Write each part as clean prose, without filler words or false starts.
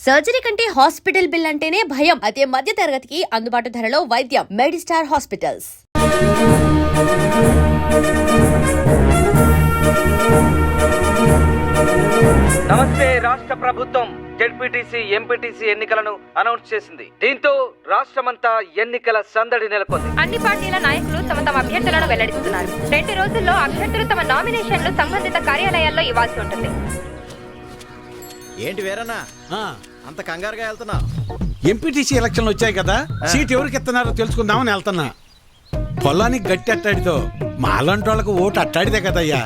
Surgery కంటే hospital bill అంటేనే భయం. అదే మధ్య తరగతికి అందుబాటు ధరలో వైద్యం. Medistar hospitals. నమస్తే. రాష్ట్ర ప్రభుత్వం జెడ్పీటీసీ ఎంపీటీసీ ఎన్నికలను అనౌన్స్ చేసింది. దీంతో రాష్ట్రమంతా ఎన్నికల సందడి నెలకొంది. అన్ని పార్టీల నాయకులు తమ తమ అభ్యర్థులను వెల్లడిస్తున్నారు. 2 రోజుల్లో అభ్యర్థులు తమ నామినేషన్లు సంబంధిత కార్యాలయాల్లో ఇవ్వాల్సి ఉంటుంది. ఏంటి వేరన్నా అంత కంగారుగా వెళ్తున్నా? ఎంపీటీసీ ఎలక్షన్లు వచ్చాయి కదా, సీట్ ఎవరికి ఇస్తున్నారో తెలుసుకుందామని వెళ్తున్నా. పొలానికి గట్టి అట్టాడితో మాలాంటి వాళ్ళకు ఓటు అట్టాడితే కదయ్యా.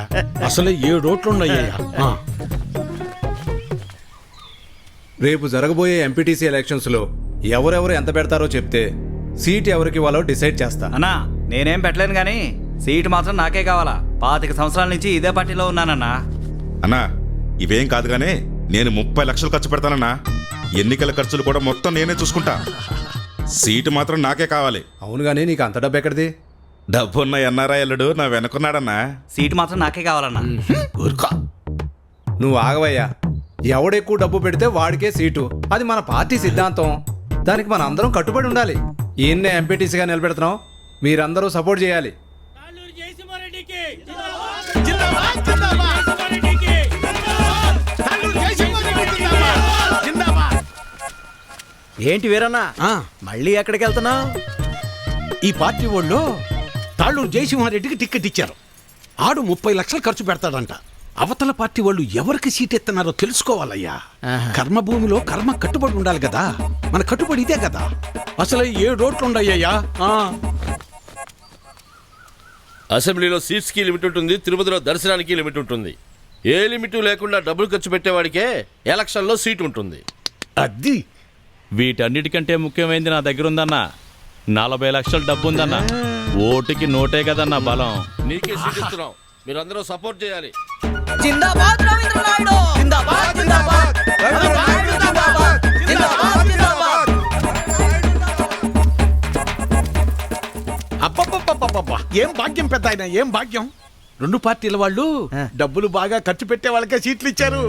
అసలు 7 ఓట్లు ఉన్నాయ్యా. రేపు జరగబోయే ఎంపీటీసీ ఎలక్షన్స్ లో ఎవరెవరు ఎంత పెడతారో చెప్తే సీట్ ఎవరికి ఇవ్వాలో డిసైడ్ చేస్తా. అన్నా నేనేం పెట్టలేను గానీ సీటు మాత్రం నాకే కావాలా. 25 సంవత్సరాల నుంచి ఇదే పార్టీలో ఉన్నానన్నా. అన్నా ఇవేం కాదు గానీ నేను 30 లక్షలు ఖర్చు పెడతానన్నా. ఎన్నికల ఖర్చులు కూడా మొత్తం నేనే చూసుకుంటా. సీటు మాత్రం నాకే కావాలి. అవును గానీ నీకు అంత డబ్బు ఎక్కడిది? డబ్బున్న ఎన్ఆర్ఐ అల్లుడు నా వెనుకున్నాడన్నా. సీటు మాత్రం నాకే కావాలన్నా. ఊరుకో. నువ్వు ఆగవయ్యా. ఎవడెక్కువ డబ్బు పెడితే వాడికే సీటు. అది మన పార్టీ సిద్ధాంతం. దానికి మన అందరం కట్టుబడి ఉండాలి. ఈయన్నే ఎంపీటీసీగా నిలబెడుతున్నాం. మీరందరూ సపోర్ట్ చేయాలి. ఏంటి వీరన్నా మళ్ళీ ఎక్కడికి వెళ్తున్నావు? ఈ పార్టీ వాళ్ళు తాళ్ళూరు జయసింహారెడ్డికి టికెట్ ఇచ్చారు. ఆడు 30 లక్షలు ఖర్చు పెడతాడంట. అవతల పార్టీ వాళ్ళు ఎవరికి సీట్ ఎత్తున్నారో తెలుసుకోవాలయ్యా. కర్మభూమిలో కర్మ కట్టుబడి ఉండాలి కదా. మన కట్టుబడి ఇదే కదా. అసలు 7 ఓట్లు ఉండయ్యా. అసెంబ్లీలో సీట్స్ కి లిమిట్ ఉంటుంది, తిరుపతిలో దర్శనానికి లిమిట్ ఉంటుంది. ఏ లిమిట్ లేకుండా డబ్బులు ఖర్చు పెట్టేవాడికే ఎలక్షన్ లో సీట్ ఉంటుంది. అది వీటన్నిటికంటే ముఖ్యమైనది నా దగ్గర ఉందన్న. 40 లక్షల డబ్బు ఉందన్న. ఓటుకి నోటే కదన్న బలం. నీకే సీట్ ఇస్తున్నాం, మీరందరూ సపోర్ట్ చేయాలి. అబ్బబ్బబ్బబ్బబ్బా, ఏం భాగ్యం పెద్ద ఆయన, ఏం భాగ్యం. 2 పార్టీల వాళ్ళు డబ్బులు బాగా ఖర్చు పెట్టే వాళ్ళకే సీట్లు ఇచ్చారు.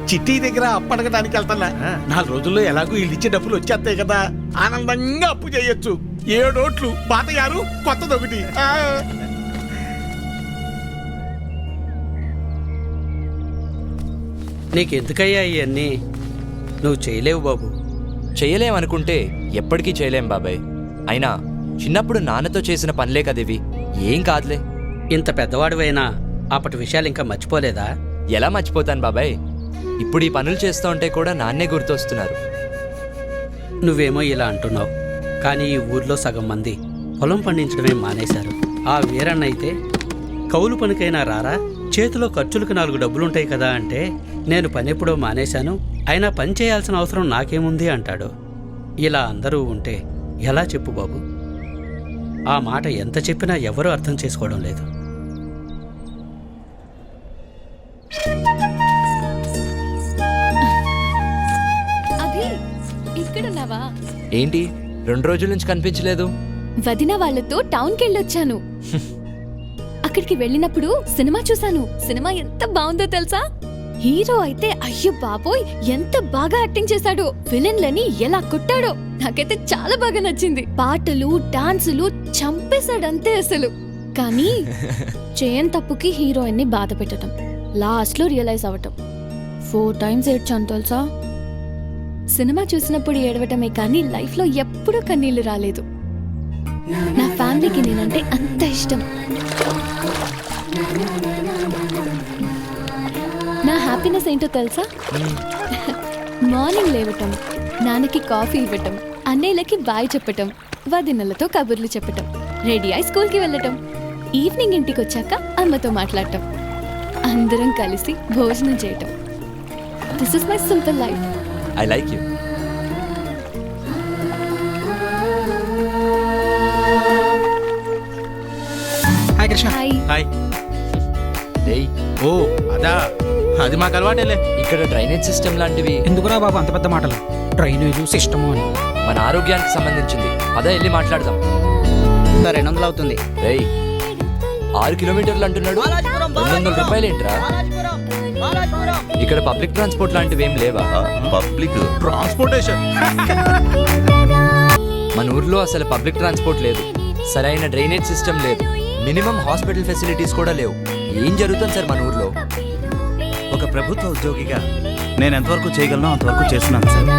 చిట్టి దగ్గర అప్పడగడానికి వెళ్తున్నా. 4 రోజుల్లో ఎలాగో వీళ్ళు ఇచ్చే డబ్బులు వచ్చేస్తాయి కదా. ఆనందంగా అప్పు చేయొచ్చు. 7 ఓట్లు పాతయారు, కొత్తదొకటి. నీకెందుకయ్యా ఇవన్నీ? నువ్వు చేయలేవు బాబు. చేయలేమనుకుంటే ఎప్పటికీ చేయలేం బాబాయ్. అయినా చిన్నప్పుడు నాన్నతో చేసిన పనులే కదివి. ఏం కాదులే. ఇంత పెద్దవాడివైనా అప్పటి విషయాలు ఇంకా మర్చిపోలేదా? ఎలా మర్చిపోతాను బాబాయ్? ఇప్పుడు ఈ పనులు చేస్తూ ఉంటే కూడా నాన్నే గుర్తొస్తున్నారు. నువ్వేమో ఇలా అంటున్నావు, కానీ ఈ ఊర్లో సగం మంది పొలం పండించడమే మానేశారు. ఆ వీరన్న అయితే కౌలు పనికైనా రారా, చేతిలో ఖర్చులకు 4 డబ్బులుంటాయి కదా అంటే, నేను పని ఎప్పుడో మానేశాను, అయినా పని చేయాల్సిన అవసరం నాకేముంది అంటాడు. ఇలా అందరూ ఉంటే ఎలా చెప్పు బాబు? ఆ మాట ఎంత చెప్పినా ఎవరూ అర్థం చేసుకోవడం లేదు. ఇక్కడున్నావా? ఏంటి 2 రోజుల నుంచి కనిపించలేదు? వదిన వాళ్ళతో టౌన్కి వెళ్ళొచ్చాను. అక్కడికి వెళ్ళినప్పుడు సినిమా చూశాను. సినిమా ఎంత బాగుందో తెలుసా? హీరో అయితే అయ్యో బాబోయ్ ఎంత బాగా యాక్టింగ్ చేశాడో, విలన్లని ఎలా కొట్టాడో నాకైతే చాలా బాగా నచ్చింది. పాటలు డాన్సులు చంపేశాడంతే అసలు. కానీ చేయని తప్పుకి హీరోయిన్ ని బాధ పెట్టడం, లాస్ట్ లో రియలైజ్ అవ్వటం. 4 టైమ్స్ ఏడ్చాను తెలుసా. సినిమా చూసినప్పుడు ఏడవటమే కానీ లైఫ్ లో ఎప్పుడూ కన్నీళ్లు రాలేదు. నా ఫ్యామిలీకి నేనంటే అంత ఇష్టం. నా హ్యాపీనెస్ ఏంటో తెలుసా? మార్నింగ్ లేవటం, నాన్నకి కాఫీ ఇవ్వటం, అన్నయ్యలకి బాయ్ చెప్పటం, వదినలతో కబుర్లు చెప్పటం, రెడీ అయి స్కూల్కి వెళ్ళటం, ఈవినింగ్ ఇంటికి వచ్చాక అమ్మతో మాట్లాడటం, అందరం కలిసి భోజనం చేయటం. This is my simple life. I like you. Hi Krishna. Hi. రేయ్, ఓ అదా, అది మాకు అలవాటేలే. ఇక్కడ డ్రైనేజ్ సిస్టమ్ లాంటివి ఎందుకురా బాబు అంత పెద్ద మాటలు? డ్రైనేజ్ సిస్టము అని మన ఆరోగ్యానికి సంబంధించింది. పద వెళ్ళి మాట్లాడదాం. 200 అవుతుంది. రేయ్, 6 కిలోమీటర్లు అంటున్నాడు. 200 రూపాయలు ఏంట్రా? ఇక్కడ పబ్లిక్ ట్రాన్స్పోర్ట్ లాంటివి ఏం లేవా? పబ్లిక్ ట్రాన్స్పోర్టేషన్ మన ఊర్లో అసలు పబ్లిక్ ట్రాన్స్పోర్ట్ లేదు, సరైన డ్రైనేజ్ సిస్టమ్ లేదు, మినిమం హాస్పిటల్ ఫెసిలిటీస్ కూడా లేవు. ఏం జరుగుతుంది సార్ మన ఊర్లో? ఒక ప్రభుత్వ ఉద్యోగిగా నేను ఎంతవరకు చేయగలను అంతవరకు చేస్తున్నాను సార్.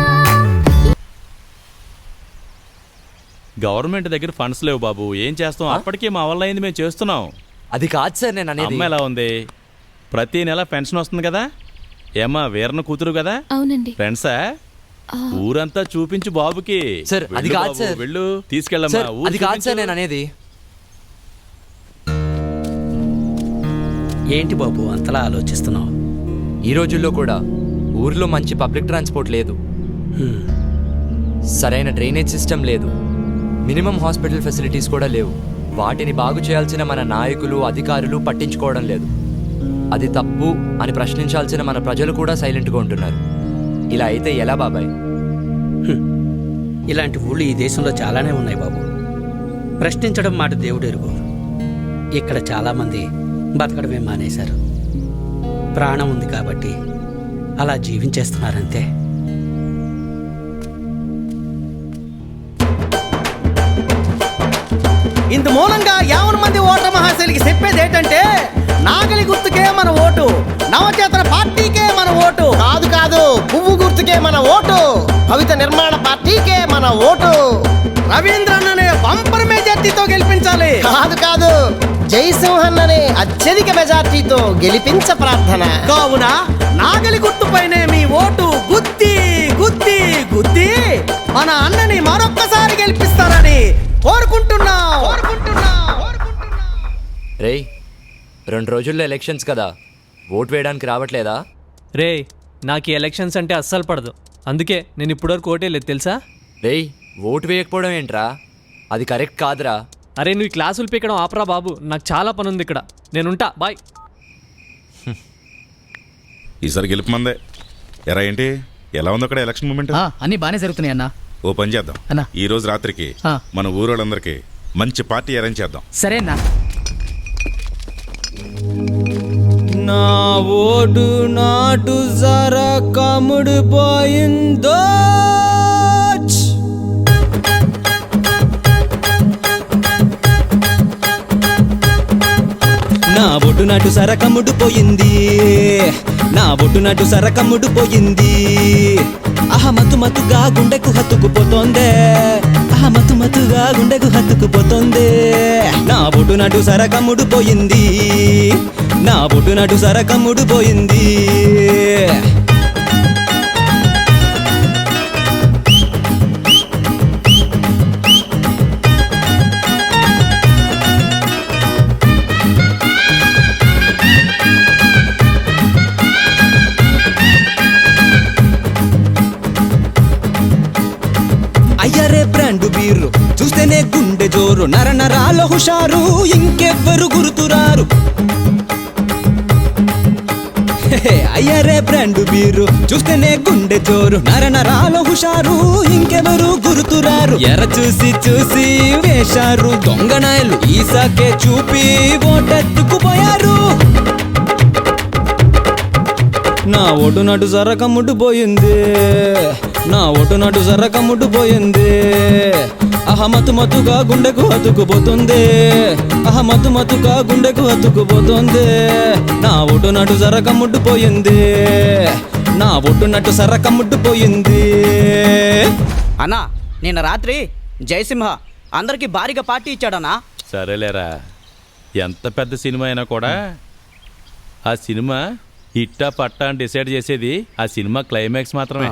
గవర్నమెంట్ దగ్గర ఫండ్స్ లేవు బాబు, ఏం చేస్తాం? అప్పటికే మా వల్ల అయింది, మేము చేస్తున్నాం. అది కాదు సార్ నేను అనేది. అమ్మ ఎలా ఉంది? ప్రతి నెల పెన్షన్ వస్తుంది కదా? ఏమ్మా వీరన్న కూతురు కదా? అవునండి. ఫ్రెండ్సా? ఊరంతా చూపించు బాబుకి. సార్, అది వెళ్ళు కాదు బాబు, సార్. వెళ్ళు తీసుకెళ్ళమ్మా. సార్, అది కాదు సార్ నేను అనేది. ఏంటి బాబు అంతలా ఆలోచిస్తున్నావు? ఈ రోజుల్లో కూడా ఊర్లో మంచి పబ్లిక్ ట్రాన్స్పోర్ట్ లేదు, సరైన డ్రైనేజ్ సిస్టమ్ లేదు, మినిమం హాస్పిటల్ ఫెసిలిటీస్ కూడా లేవు. వాటిని బాగు చేయాల్సిన మన నాయకులు అధికారులు పట్టించుకోవడం లేదు. అది తప్పు అని ప్రశ్నించాల్సిన మన ప్రజలు కూడా సైలెంట్గా ఉంటున్నారు. ఇలా అయితే ఎలా బాబాయ్? ఇలాంటి ఊళ్ళు ఈ దేశంలో చాలానే ఉన్నాయి బాబు. ప్రశ్నించడం మాట దేవుడు ఎరుగు. ఇక్కడ చాలామంది బతకడమే మానేశారు. ప్రాణం ఉంది కాబట్టి అలా జీవించేస్తున్నారంతే. ఇందు మూలంగా 50 మంది ఓటర్ మహాశైలికి చెప్పేది ఏంటంటే, నాగలి గుర్తుకే మన ఓటు, నవచేతన పార్టీకే మన ఓటు కాదు కాదు, పువ్వు గుర్తుకే మన ఓటు, భవిత నిర్మాణ పార్టీకే మన ఓటు, రవీంద్రన్ అనే బంపర్ మెజార్టీతో గెలిపించాలి కాదు కాదు, జయసింహన్ అనే అత్యధిక మెజార్టీతో గెలిపించ ప్రార్థన. కావున నాగలి గుర్తుపైనే మీ ఓటు గుద్ది గుద్ది గుద్ది మన అన్నని మరొక్కసారి గెలిపిస్తారని కోరుకుంటున్నా. రేయ్, 2 రోజుల్లో ఎలక్షన్స్ కదా, ఓటు వేయడానికి రావట్లేదా? రే, నాకు ఈ ఎలక్షన్స్ అంటే అస్సలు పడదు, అందుకే నేను ఇప్పటివరకు ఓటే లేదు తెలుసా? రేయ్, ఓటు వేయకపోవడం ఏంట్రా? అది కరెక్ట్ కాదురా. అరే నువ్వు ఈ క్లాసులు పీకడం ఆపరా బాబు, నాకు చాలా పని ఉంది ఇక్కడ, నేనుంటా, బాయ్. ఈసారి గెలుపు మందే. ఎరా ఏంటి ఎలా ఉంది అక్కడ ఎలక్షన్ మూమెంట్? అన్ని బాగానే జరుగుతున్నాయి అన్న. ఓ పని చేద్దాం, అన్నా. ఈ రోజు రాత్రికి మన ఊరోళ్ళందరికీ మంచి పార్టీ అరేంజ్ చేద్దాం. సరే అన్న. నా ఓటు నాటు జరా కముడు పోయిందో, నా ఒడ్డు నాటు సరకముడు పోయింది, నా ఒడ్డు నాటు సరకముడు పోయింది, అహమతు మతుగా గుండెకు హత్తుకుపోతోందే, అహమతు మతుగా గుండెకు హత్తుకుపోతోందే, నా ఒడ్డు నాటు సరకముడు పోయింది, నా ఒడ్డు నాటు సరకముడు పోయింది. అయ్యరే బ్రాండు బీరు చూస్తేనే గుండె జోరు, నర నరాల హుషారు, ఇంకెవ్వరు గుర్తురారు. అయ్యరే బ్రాండు బీరు చూస్తేనే గుండె జోరు, నర నరాల హుషారు, ఇంకెవరు గుర్తురారు. ఎర చూసి చూసి వేశారు దొంగనాయలు, ఈసాకే చూపి ఓటెత్తుకుపోయారు. నా ఓటు నాటు సరకముడు పోయింది, నా ఓటు నాటు సరకముడు పోయింది, అహమతు మతుగా గుండెకు హత్తుకుపోతుంది, అహమతు మతుగా గుండెకు హత్తుకుపోతుంది, నా ఓటు నాటు సరకముడు పోయింది, నా ఓటు నాటు సరకముడు పోయింది. అన్నా, నిన్న రాత్రి జయసింహ అందరికి భారీగా పార్టీ ఇచ్చాడన్నా. సరేలేరా, ఎంత పెద్ద సినిమా అయినా కూడా ఆ సినిమా హిట్టా పట్టా అని డిసైడ్ చేసేది ఆ సినిమా క్లైమాక్స్ మాత్రమే.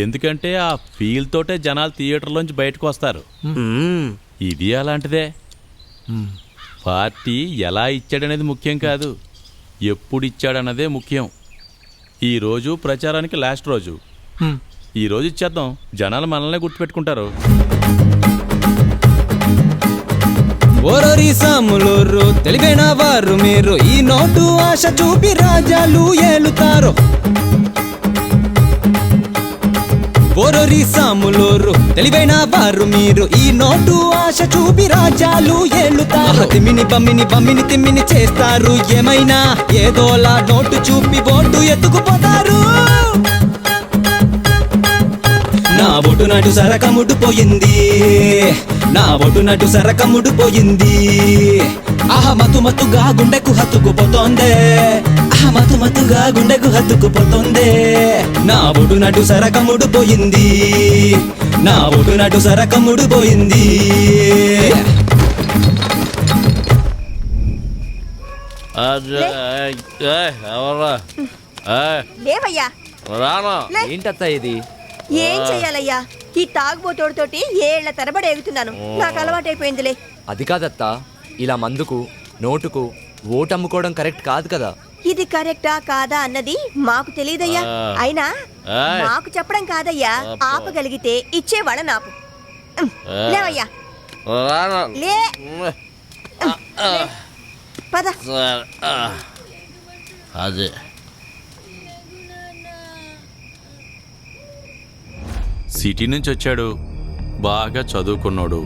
ఎందుకంటే ఆ ఫీల్ తోటే జనాలు థియేటర్లోంచి బయటకు వస్తారు. ఇది అలాంటిదే. పార్టీ ఎలా ఇచ్చాడనేది ముఖ్యం కాదు, ఎప్పుడు ఇచ్చాడన్నదే ముఖ్యం. ఈరోజు ప్రచారానికి లాస్ట్ రోజు, ఈరోజు ఇచ్చేద్దాం, జనాలు మనల్నే గుర్తుపెట్టుకుంటారు. ఓరోరి సాములూరు తెలివైన వారు మీరు, ఈ నోటు ఆశ చూపి రాజ్యాలు ఏలుతారు. ఓరోరి సాములోరు తెలివైన వారు మీరు ఈ నోటు ఆశ చూపి రాజ్యాలు ఏలుతారు తిమ్మిని బమ్మిని బమ్మిని తిమ్మిని చేస్తారు ఏమైనా ఏదోలా నోటు చూపి ఓటు ఎత్తుకుపోతారు నా ఒటు నటు సరకముడు పోయింది నా ఒటు నటు సరకముడు పోయింది ఆహా మతు మతుగా గుండెకు హత్తుకుపోతోందే ఆహా మతు మతుగా గుండెకు హత్తుకుపోతోందే నా ఒటు నటు సరకముడు పోయింది నా ఒటు నటు సరకముడు పోయింది ఎవరా లేవయ్యా రానా ఏంటత్త ఇది ఏం చెయ్యాలయ్యా ఈ తాగుబోతోడితోటి ఏళ్ల తరబడి ఎగుతున్నాను నాకు అలవాటైపోయిందిలే అది కాదత్తా ఇలా మందుకు నోటుకు ఓటు అమ్ముకోవడం కరెక్ట్ కాదు కదా ఇది కరెక్టా కాదా అన్నది మాకు తెలియదయ్యా అయినా మాకు చెప్పడం కాదయ్యా ఆపగలిగితే ఇచ్చేవాళ్ళ నాపు లేవయ్యా రానా లే పద అదే సిటీ నుంచి వచ్చాడు, బాగా చదువుకున్నాడు.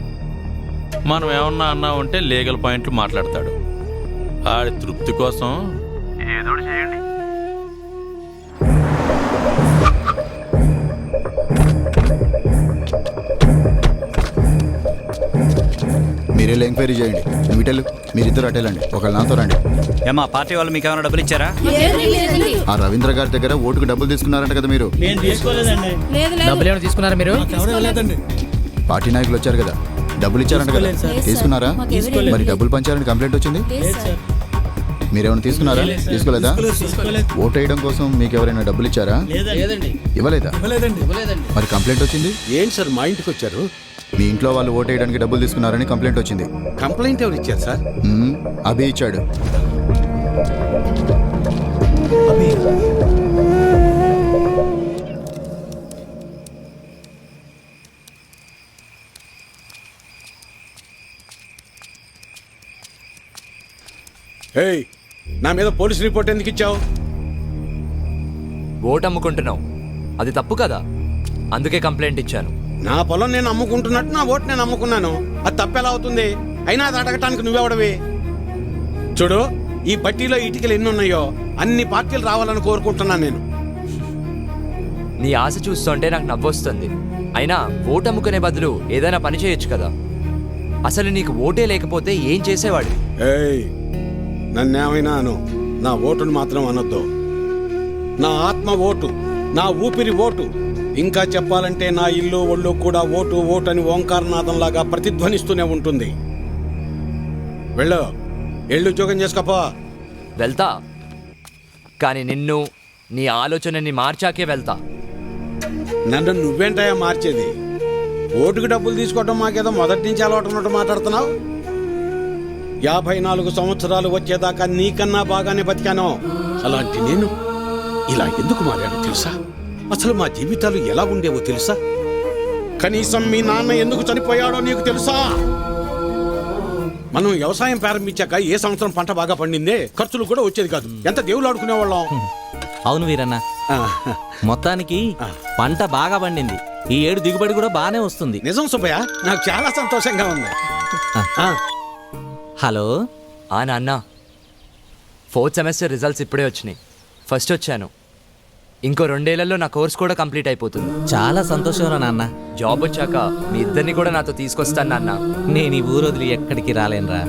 మనం ఏమన్నా అన్నా ఉంటే లీగల్ పాయింట్లు మాట్లాడతాడు. ఆడి తృప్తి కోసం ఏదో చేయండి. మీరేళ్ళు ఎంక్వైరీ చేయండి. మీటలు మీరిద్దరు అటేలండి, ఒకళ్ళు నాతో రండి. ఏమా పార్టీ వాళ్ళు మీకు ఏమైనా డబ్బులు ఇచ్చారా? ఆ రవీంద్ర గారి దగ్గర ఓటుకు డబ్బులు తీసుకున్నారంట కదా మీరు? తీసుకున్నారా మీరు? పార్టీ నాయకులు వచ్చారు కదా, డబ్బులు ఇచ్చారంట కదా, తీసుకున్నారా? మరి డబ్బులు పంచారని కంప్లైంట్ వచ్చింది. మీరేమైనా తీసుకున్నారా? తీసుకోలేదా? ఓటు వేయడం కోసం మీకు ఎవరైనా డబ్బులు ఇచ్చారా? ఇవ్వలేదా? మరి కంప్లైంట్ వచ్చింది ఏంటి సార్ మా ఇంటికి వచ్చారు? మీ ఇంట్లో వాళ్ళు ఓటు వేయడానికి డబ్బులు తీసుకున్నారని కంప్లైంట్ వచ్చింది. కంప్లైంట్ ఎవరు ఇచ్చారు సార్? అభి ఇచ్చాడు. ఏయ్, నా మీద పోలీస్ రిపోర్ట్ ఎందుకు ఇచ్చావు? ఓటు అమ్ముకుంటున్నావు, అది తప్పు కదా, అందుకే కంప్లైంట్ ఇచ్చాను. నా పొలం నేను అమ్ముకుంటున్నట్టు నా ఓటు నేను అమ్ముకున్నాను, అది తప్పెలా అవుతుంది? అయినా అది అడగటానికి నువ్వెవడవి? చూడు, ఈ పట్టీలో ఇటుకలు ఎన్ని ఉన్నాయో అన్ని పార్టీలు రావాలని కోరుకుంటున్నాను నేను. నీ ఆశ చూస్తుంటే నాకు నవ్వొస్తుంది. అయినా ఓటు అమ్ముకునే బదులు ఏదైనా పని చేయొచ్చు కదా. అసలు నీకు ఓటే లేకపోతే ఏం చేసేవాడు? ఏయ్, నన్నేమైనా అను, నా ఓటును మాత్రం అనొద్దు. నా ఆత్మ ఓటు, నా ఊపిరి ఓటు. ఇంకా చెప్పాలంటే నా ఇల్లు ఒళ్ళు కూడా ఓటు ఓటు అని ఓంకారనాథంలాగా ప్రతిధ్వనిస్తూనే ఉంటుంది. వెళ్ళు, ఎళ్ళు ఉద్యోగం చేసుకోపో. వెళ్తా, కానీ నిన్ను నీ ఆలోచనని మార్చాకే వెళ్తా. నన్ను నువ్వేంటయా మార్చేది? ఓటుకు డబ్బులు తీసుకోవటం మాకేదో మొదటి నుంచి అలవాటు ఉన్నట్టు మాట్లాడుతున్నావు. 54 సంవత్సరాలు వచ్చేదాకా నీకన్నా బాగానే బతికాను. అలాంటి నేను ఇలా ఎందుకు మారాను తెలుసా? అసలు మా జీవితాలు ఎలా ఉండేవో తెలుసా? కనీసం మీ నాన్న ఎందుకు చనిపోయాడో నీకు తెలుసా? మనం వ్యవసాయం ప్రారంభించాక ఏ సంవత్సరం పంట బాగా పండిందే, ఖర్చులు కూడా వచ్చేది కాదు. ఎంత దేవుళ్ళు ఆడుకునేవాళ్ళం. అవును వీరన్న, మొత్తానికి పంట బాగా పండింది. ఈ ఏడు దిగుబడి కూడా బాగానే వస్తుంది. నిజం సుబ్బయ్య, నాకు చాలా సంతోషంగా ఉంది. హలో నాన్న, 4th సెమిస్టర్ రిజల్ట్స్ ఇప్పుడే వచ్చినాయి. ఫస్ట్ వచ్చాను. ఇంకో 2 ఏళ్లలో నా కోర్స్ కూడా కంప్లీట్ అయిపోతుంది. చాలా సంతోషం రా నాన్న. జాబ్ వచ్చాక మీ ఇద్దరిని కూడా నాతో తీసుకొస్తాను నాన్న. నేను ఈ ఊరు వదిలి ఎక్కడికి రాలేనురా.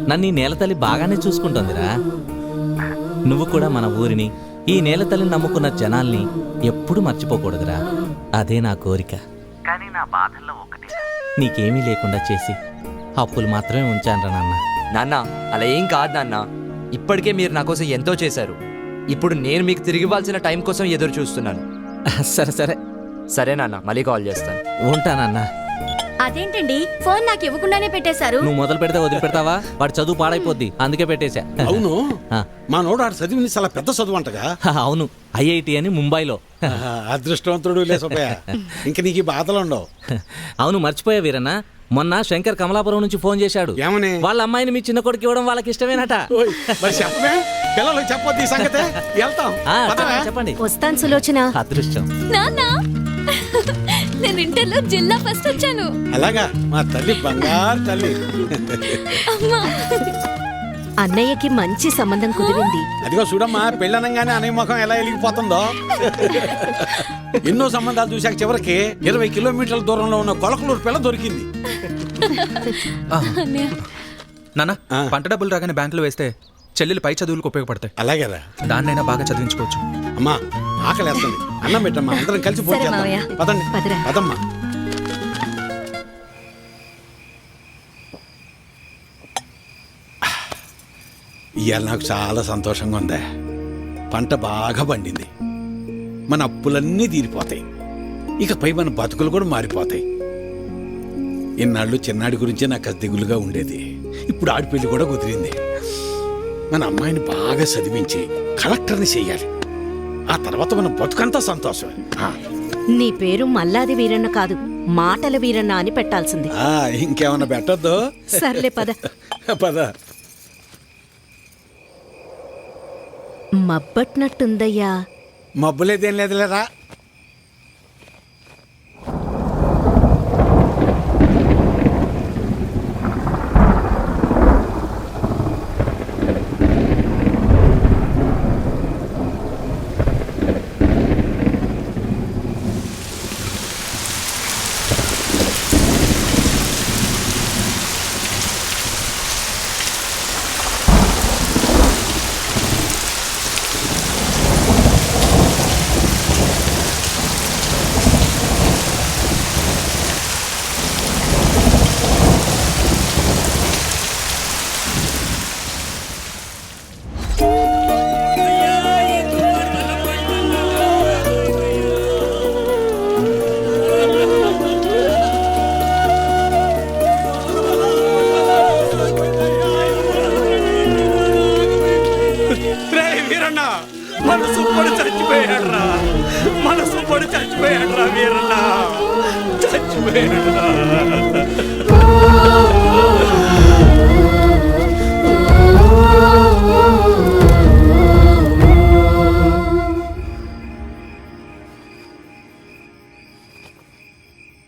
నన్ను ఈ నేలతల్లి బాగానే చూసుకుంటుందిరా. నువ్వు కూడా మన ఊరిని, ఈ నేలతల్లిని నమ్ముకున్న జనాల్ని ఎప్పుడు మర్చిపోకూడదురా. అదే నా కోరిక. కానీ నా బాధల్లో ఒకటి, నీకేమీ లేకుండా చేసి అప్పులు మాత్రమే ఉంచానురా నాన్న. నాన్న, అలా ఏం కాదు నాన్న. ఇప్పటికే మీరు నా కోసం ఎంతో చేశారు. ఇప్పుడు నేను మీకు తిరిగి ఇవ్వాల్సిన టైం కోసం ఎదురు చూస్తున్నాను. సరే సరే సరే నాన్న, మళ్ళీ కాల్ చేస్తాను. ఉంటానన్నా. అదేంటండి ఫోన్ నాకు ఇవ్వకుండానే పెట్టేశారు? నువ్వు మొదలు పెడితే వదిలిపెడతావా? వాడు చదువు పాడైపోద్ది, అందుకే పెట్టేశా. అవును, మా నోడు ఆడు చదివింది చాలా పెద్ద చదువు అంటగా. అవును, ఐఐటి అని ముంబైలో. అదృష్టవంతుడు లే సుబ్బయ్య, ఇంక నీకు బాధలు ఉండవు. అవును, మర్చిపోయా వీరన్న, మొన్న శంకర్ కమలాపురం నుంచి ఫోన్ చేశాడు. ఏమని? వాళ్ళ అమ్మాయిని మీ చిన్న కొడుకు ఇవ్వడం వాళ్ళకి ఇష్టమేనట. మరి చెప్పమే, పిల్లలు చెప్పొద్దు ఈ సంగతే. వెళ్తాం, చెప్పండి. వస్తాను సులోచన. అదృష్టం. నాన్న నేను ఇంటర్లో జిల్లా ఫస్ట్ వచ్చాను. అలాగా మా తల్లి బంగారు తల్లి. అమ్మా అన్నయ్యకి మంచి సంబంధం కుదిరింది. అదిగో చూడమ్మా, పెళ్ళనంగానే అన్నయ్య ముఖం ఎలా వెలిగిపోతుందో. ఎన్నో సంబంధాలు చూశాక చివరికి 20 కిలోమీటర్ల దూరంలో ఉన్న కొలకలూరు పిల్ల దొరికింది. నాన్న, పంట డబ్బులు రాగానే బ్యాంకులో వేస్తే చెల్లెలు పై చదువులకు ఉపయోగపడతాయి. అలాగేరా, దాన్నైనా బాగా చదివించుకోవచ్చు. అమ్మా ఆకలి వేస్తుంది, అన్నం పెట్టమ్మా, అందరం కలిసి ఫోన్ చేద్దాం. పదండి పదమ్మా. ఇవాళ నాకు చాలా సంతోషంగా ఉందా. పంట బాగా పండింది, మన అప్పులన్నీ తీరిపోతాయి, ఇకపై మన బతుకులు కూడా మారిపోతాయి. ఇన్నాళ్ళు చిన్నాడి గురించే నాకు అది దిగులుగా ఉండేది. ఇప్పుడు ఆడిపెళ్లి కూడా కుదిరింది. మన అమ్మాయిని బాగా చదివించి కలెక్టర్ని చెయ్యాలి. ఆ తర్వాత మన బతుకంతా సంతోషమే. నీ పేరు మల్లాది వీరన్న కాదు, మాటల వీరన్న అని పెట్టాల్సింది. ఇంకేమన్నా పెట్టొద్దు. సర్లే పద. పద. మబ్బట్నట్టుందయ్యా. మబ్బులేదేం లేదులేరా. మనసు పడి చచ్చిపోయాడు రా వీరన్న, చచ్చిపోయాడు.